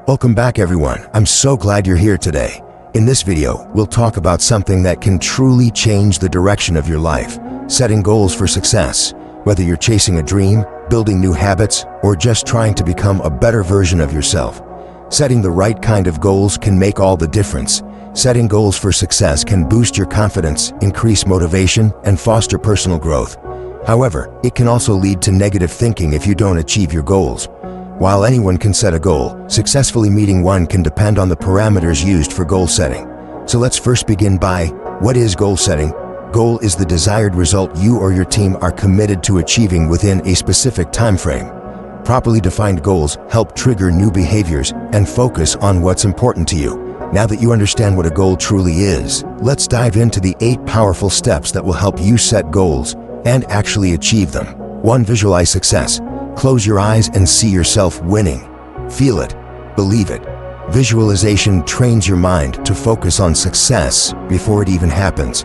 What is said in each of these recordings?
Welcome back everyone, I'm so glad you're here today. In this video, we'll talk about something that can truly change the direction of your life, setting goals for success. Whether you're chasing a dream, building new habits, or just trying to become a better version of yourself, setting the right kind of goals can make all the difference. Setting goals for success can boost your confidence, increase motivation, and foster personal growth. However, it can also lead to negative thinking if you don't achieve your goals. While anyone can set a goal, successfully meeting one can depend on the parameters used for goal setting. So let's first begin by, what is goal setting? Goal is the desired result you or your team are committed to achieving within a specific time frame. Properly defined goals help trigger new behaviors and focus on what's important to you. Now that you understand what a goal truly is, let's dive into the 8 powerful steps that will help you set goals and actually achieve them. 1. Visualize success. Close your eyes and see yourself winning. Feel it. Believe it. Visualization trains your mind to focus on success before it even happens.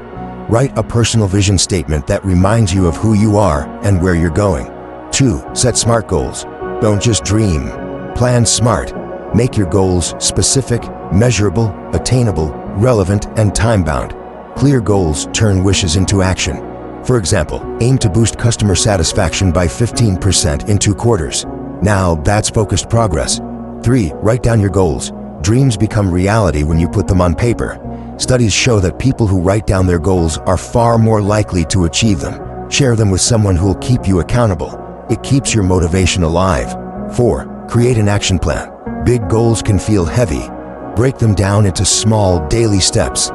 Write a personal vision statement that reminds you of who you are and where you're going. 2. Set SMART goals. Don't just dream. Plan SMART. Make your goals specific, measurable, attainable, relevant, and time-bound. Clear goals turn wishes into action. For example, aim to boost customer satisfaction by 15% in 2 quarters. Now that's focused progress. 3. Write down your goals. Dreams become reality when you put them on paper. Studies show that people who write down their goals are far more likely to achieve them. Share them with someone who will keep you accountable. It keeps your motivation alive. 4. Create an action plan. Big goals can feel heavy. Break them down into small, daily steps.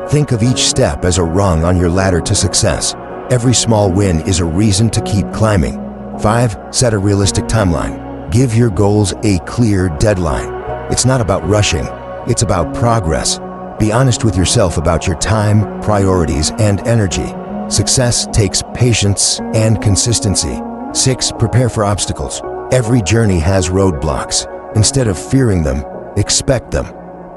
Think of each step as a rung on your ladder to success. Every small win is a reason to keep climbing. 5. Set a realistic timeline. Give your goals a clear deadline. It's not about rushing, it's about progress. Be honest with yourself about your time, priorities, and energy. Success takes patience and consistency. 6. Prepare for obstacles. Every journey has roadblocks. Instead of fearing them, expect them.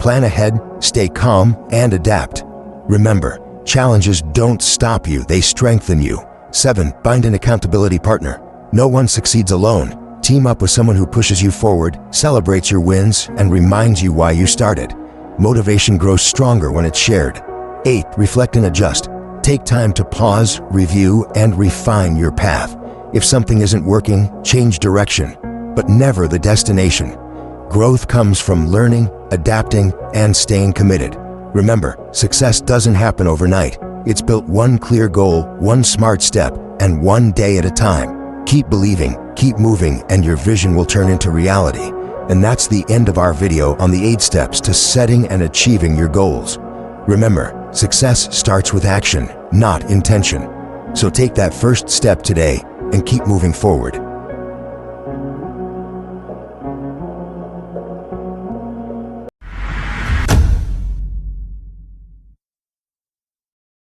Plan ahead, stay calm, and adapt. Remember, challenges don't stop you, they strengthen you. 7. Find an accountability partner. No one succeeds alone. Team up with someone who pushes you forward, celebrates your wins, and reminds you why you started. Motivation grows stronger when it's shared. 8. Reflect and adjust. Take time to pause, review, and refine your path. If something isn't working, change direction, but never the destination. Growth comes from learning, adapting, and staying committed. Remember, success doesn't happen overnight. It's built one clear goal, one smart step, and one day at a time. Keep believing, keep moving, and your vision will turn into reality. And that's the end of our video on the 8 steps to setting and achieving your goals. Remember, success starts with action, not intention. So take that first step today and keep moving forward.